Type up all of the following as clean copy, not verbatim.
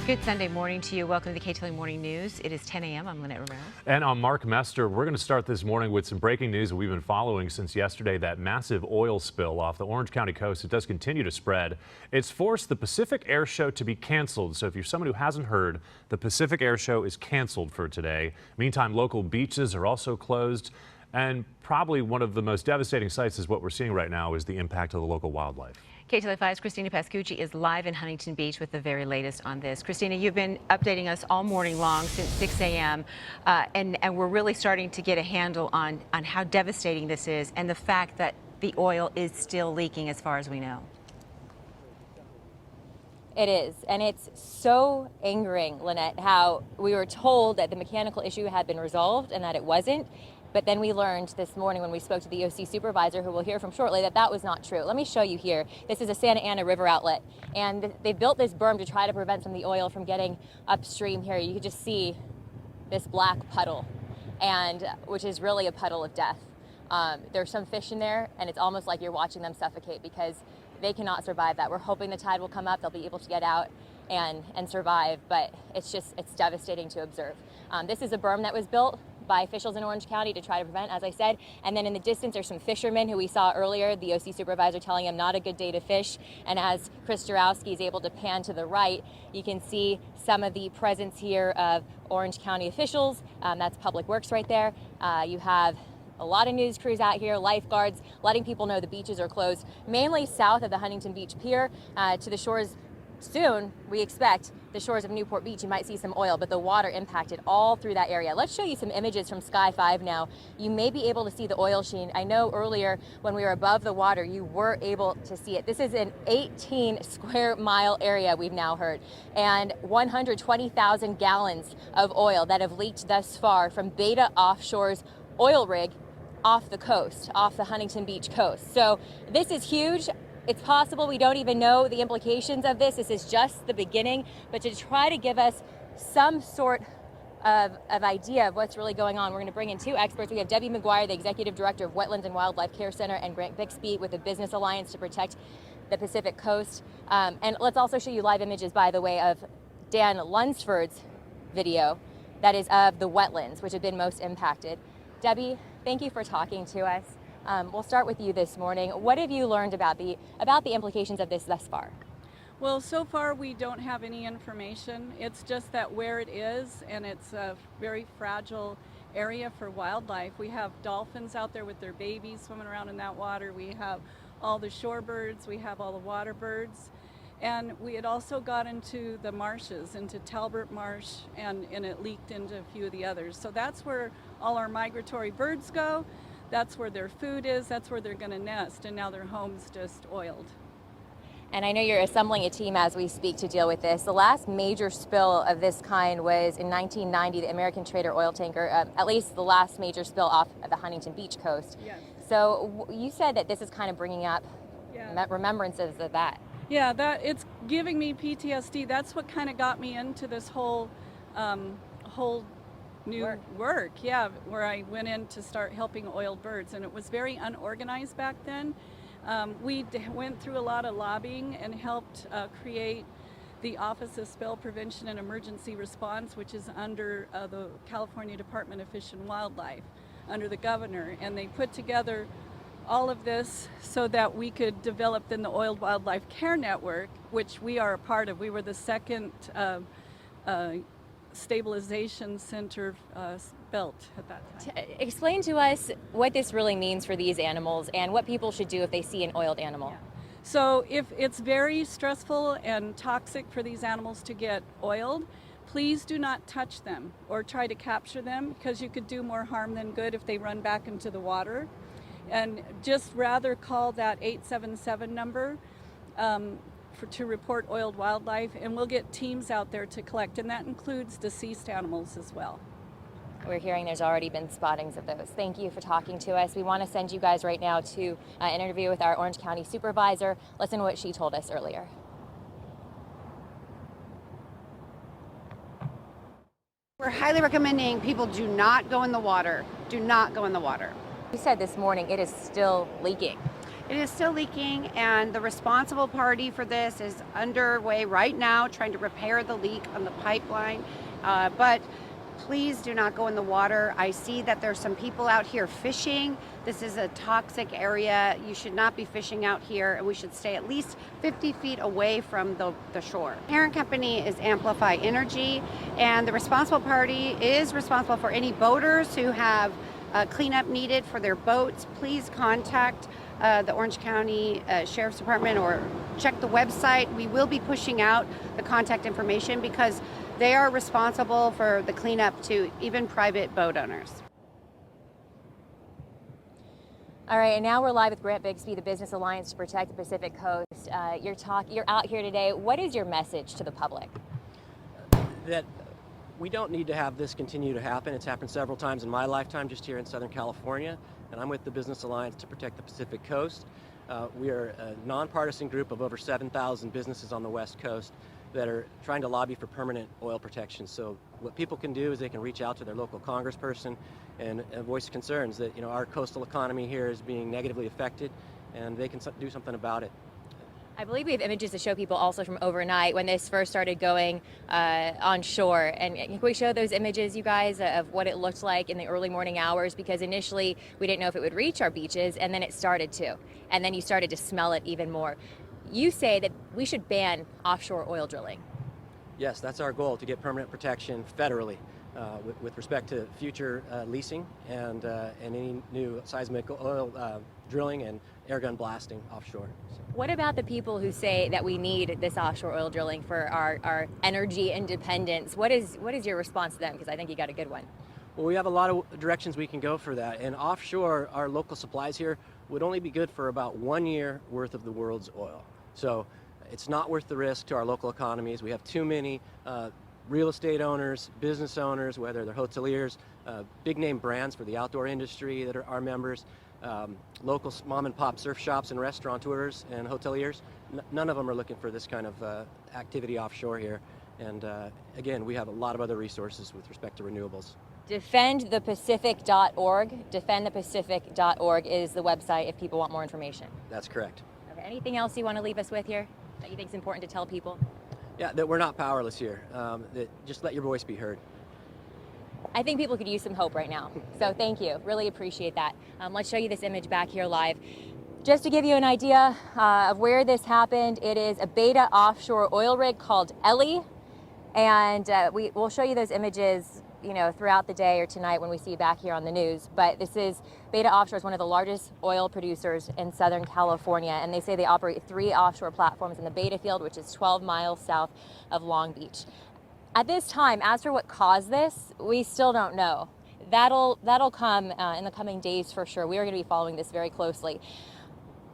Good Sunday morning to you. Welcome to the KTLA Morning News. It is 10 a.m. I'm Lynette Romero. And I'm Mark Mester. We're going to start this morning with some breaking news that we've been following since yesterday. That massive oil spill off the Orange County coast. It does continue to spread. It's forced the Pacific Air Show to be canceled. So if you're someone who hasn't heard, the Pacific Air Show is canceled for today. Meantime, local beaches are also closed. And probably one of the most devastating sights is what we're seeing right now is the impact of the local wildlife. KTLA 5's Christina Pascucci is live in Huntington Beach with the very latest on this. Christina, you've been updating us all morning long since 6 a.m. And we're really starting to get a handle on how devastating this is and the fact that the oil is still leaking as far as we know. It is, and it's so angering, Lynette, how we were told that the mechanical issue had been resolved and that it wasn't. But then we learned this morning when we spoke to the OC supervisor, who we'll hear from shortly, that that was not true. Let me show you here. This is a Santa Ana River outlet, and they built this berm to try to prevent some of the oil from getting upstream here. You can just see this black puddle, and which is really a puddle of death. There's some fish in there, and it's almost like you're watching them suffocate because they cannot survive that. We're hoping the tide will come up, they'll be able to get out and survive, but it's devastating to observe. This is a berm that was built by officials in Orange County to try to prevent, as I said. And then in the distance, there's some fishermen who we saw earlier, the OC supervisor telling them not a good day to fish. And as Chris Jarowski is able to pan to the right, you can see some of the presence here of Orange County officials. That's Public Works right there. You have a lot of news crews out here, lifeguards, letting people know the beaches are closed, mainly south of the Huntington Beach Pier to the shores. Soon, we expect the shores of Newport Beach, you might see some oil, but the water impacted all through that area. Let's show you some images from Sky 5 now. You may be able to see the oil sheen. I know earlier when we were above the water, you were able to see it. This is an 18 square mile area we've now heard, and 120,000 gallons of oil that have leaked thus far from Beta Offshore's oil rig off the coast, off the Huntington Beach coast. So this is huge. It's possible we don't even know the implications of this. This is just the beginning, but to try to give us some sort of idea of what's really going on, we're going to bring in two experts. We have Debbie McGuire, the Executive Director of Wetlands and Wildlife Care Center, and Grant Bixby with the Business Alliance to Protect the Pacific Coast. And let's also show you live images, by the way, of Dan Lunsford's video that is of the wetlands, which have been most impacted. Debbie, thank you for talking to us. We'll start with you this morning. What have you learned about the implications of this thus far? Well, so far we don't have any information. It's just that where it is, and it's a very fragile area for wildlife. We have dolphins out there with their babies swimming around in that water. We have all the shorebirds. We have all the water birds. And we had also got into the marshes, into Talbert Marsh, and it leaked into a few of the others. So that's where all our migratory birds go. That's where their food is, that's where they're going to nest, and now their home's just oiled. And I know you're assembling a team as we speak to deal with this. The last major spill of this kind was in 1990, the American Trader oil tanker, at least the last major spill off of the Huntington Beach coast. Yes. So you said that this is kind of bringing up remembrances of that. Yeah, it's giving me PTSD. That's what kind of got me into this whole new work, yeah, where I went in to start helping oiled birds, and it was very unorganized back then. We went through a lot of lobbying and helped create the Office of Spill Prevention and Emergency Response, which is under the California Department of Fish and Wildlife, under the governor, and they put together all of this so that we could develop then the Oiled Wildlife Care Network, which we are a part of. We were the second stabilization center built at that time. Explain to us what this really means for these animals and what people should do if they see an oiled animal. Yeah. So if it's very stressful and toxic for these animals to get oiled, please do not touch them or try to capture them, because you could do more harm than good if they run back into the water. And just rather call that 877 number to report oiled wildlife, and we'll get teams out there to collect, and that includes deceased animals as well. We're hearing there's already been spottings of those. Thank you for talking to us. We want to send you guys right now to an interview with our Orange County supervisor. Listen to what she told us earlier. We're highly recommending people do not go in the water. Do not go in the water. You said this morning it is still leaking. It is still leaking, and the responsible party for this is underway right now, trying to repair the leak on the pipeline. But please do not go in the water. I see that there's some people out here fishing. This is a toxic area. You should not be fishing out here, and we should stay at least 50 feet away from the shore. Parent company is Amplify Energy, and the responsible party is responsible for any boaters who have cleanup needed for their boats. Please contact the Orange County Sheriff's Department or check the website. We will be pushing out the contact information because they are responsible for the cleanup to even private boat owners. All right, and now we're live with Grant Bixby, the Business Alliance to Protect the Pacific Coast. You're out here today. What is your message to the public? That we don't need to have this continue to happen. It's happened several times in my lifetime just here in Southern California, and I'm with the Business Alliance to Protect the Pacific Coast. We are a nonpartisan group of over 7,000 businesses on the West Coast that are trying to lobby for permanent oil protection. So what people can do is they can reach out to their local congressperson and voice concerns that, our coastal economy here is being negatively affected, and they can do something about it. I believe we have images to show people also from overnight when this first started going on shore. And can we show those images, you guys, of what it looked like in the early morning hours? Because initially we didn't know if it would reach our beaches, and then it started to. And then you started to smell it even more. You say that we should ban offshore oil drilling. Yes, that's our goal, to get permanent protection federally with respect to future leasing and any new seismic oil drilling and air gun blasting offshore. So. What about the people who say that we need this offshore oil drilling for our energy independence? What is your response to them? Because I think you got a good one. Well, we have a lot of directions we can go for that. And offshore, our local supplies here would only be good for about 1 year worth of the world's oil. So it's not worth the risk to our local economies. We have too many real estate owners, business owners, whether they're hoteliers, big name brands for the outdoor industry that are our members, local mom and pop surf shops and restaurateurs and hoteliers. None of them are looking for this kind of activity offshore here. And again, we have a lot of other resources with respect to renewables. Defendthepacific.org. Defendthepacific.org is the website if people want more information. That's correct. Okay, anything else you want to leave us with here that you think is important to tell people? Yeah, that we're not powerless here. That just let your voice be heard. I think people could use some hope right now. So thank you. Really appreciate that. Let's show you this image back here live. Just to give you an idea of where this happened, it is a Beta offshore oil rig called Ellie. And we'll show you those images throughout the day or tonight when we see you back here on the news. But this is Beta Offshore, is one of the largest oil producers in Southern California, and they say they operate 3 offshore platforms in the Beta field, which is 12 miles south of Long Beach. At this time, as for what caused this, we still don't know. That'll come in the coming days for sure. We are going to be following this very closely.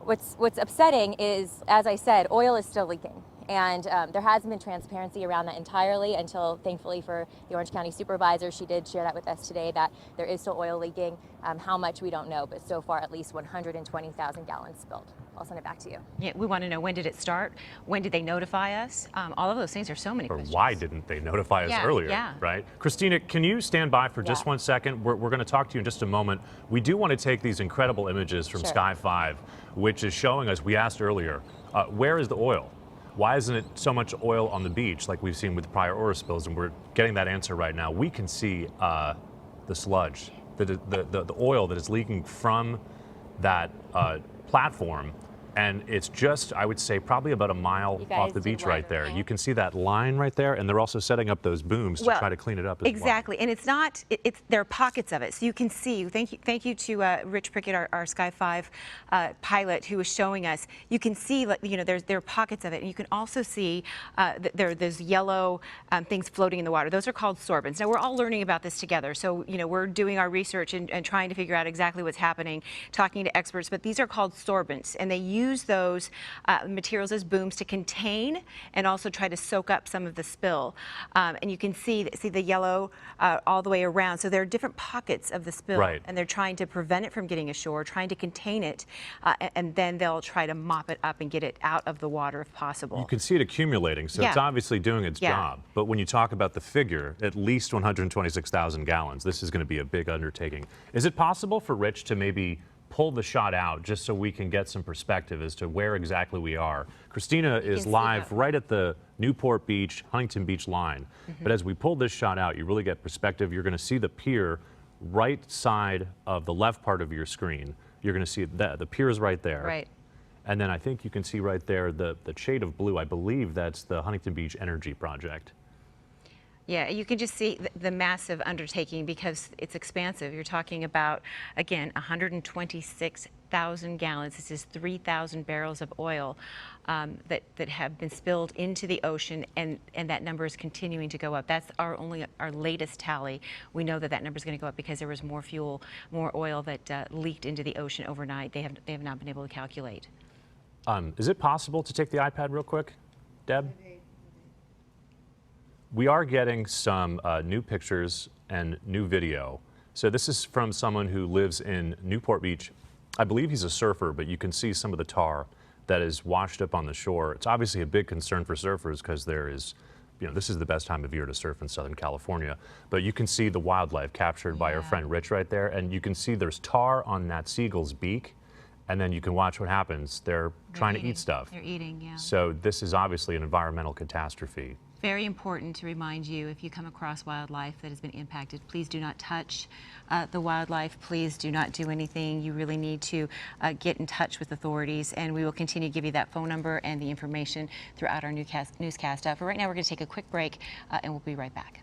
What's upsetting is, as I said, oil is still leaking. And there hasn't been transparency around that entirely until, thankfully, for the Orange County Supervisor. She did share that with us today, that there is still oil leaking. How much, we don't know, but so far at least 120,000 gallons spilled. I'll send it back to you. Yeah, we want to know, when did it start? When did they notify us? All of those things are so many Or questions. why didn't they notify us earlier, right? Christina, can you stand by for just 1 second? We're going to talk to you in just a moment. We do want to take these incredible images from Sky 5, which is showing us, we asked earlier, where is the oil? Why isn't it so much oil on the beach like we've seen with prior oil spills? And we're getting that answer right now. We can see the sludge, the oil that is leaking from that platform. And it's just, I would say, probably about a mile off the beach right there. You can see that line right there, and they're also setting up those booms to try to clean it up as exactly. And it's not, there are pockets of it. So you can see, thank you to Rich Prickett, our Sky 5 pilot, who was showing us. You can see, there are pockets of it. And you can also see there's yellow things floating in the water. Those are called sorbents. Now, we're all learning about this together. So, we're doing our research and trying to figure out exactly what's happening, talking to experts. But these are called sorbents, and they use those materials as booms to contain and also try to soak up some of the spill. And you can see the yellow all the way around. So there are different pockets of the spill, and they're trying to prevent it from getting ashore, trying to contain it, and then they'll try to mop it up and get it out of the water if possible. You can see it accumulating, so it's obviously doing its job. But when you talk about the figure, at least 126,000 gallons, this is going to be a big undertaking. Is it possible for Rich to maybe pull the shot out just so we can get some perspective as to where exactly we are. Christina is live right at the Newport Beach, Huntington Beach line. But as we pull this shot out, you really get perspective. You're going to see the pier right side of the left part of your screen. You're going to see that the pier is right there. Right. And then I think you can see right there the shade of blue. I believe that's the Huntington Beach Energy Project. Yeah, you can just see the massive undertaking because it's expansive. You're talking about, again, 126,000 gallons. This is 3,000 barrels of oil that have been spilled into the ocean, and that number is continuing to go up. That's our latest tally. We know that number is going to go up because there was more fuel, more oil that leaked into the ocean overnight. They have not been able to calculate. Is it possible to take the iPad real quick, Deb? We are getting some new pictures and new video. So this is from someone who lives in Newport Beach. I believe he's a surfer, but you can see some of the tar that is washed up on the shore. It's obviously a big concern for surfers because there is, this is the best time of year to surf in Southern California. But you can see the wildlife captured by our friend Rich right there, and you can see there's tar on that seagull's beak. And then you can watch what happens. They're trying to eat stuff. They're eating, yeah. So this is obviously an environmental catastrophe. Very important to remind you, if you come across wildlife that has been impacted, please do not touch the wildlife. Please do not do anything. You really need to get in touch with authorities, and we will continue to give you that phone number and the information throughout our newscast. For right now, we're going to take a quick break, and we'll be right back.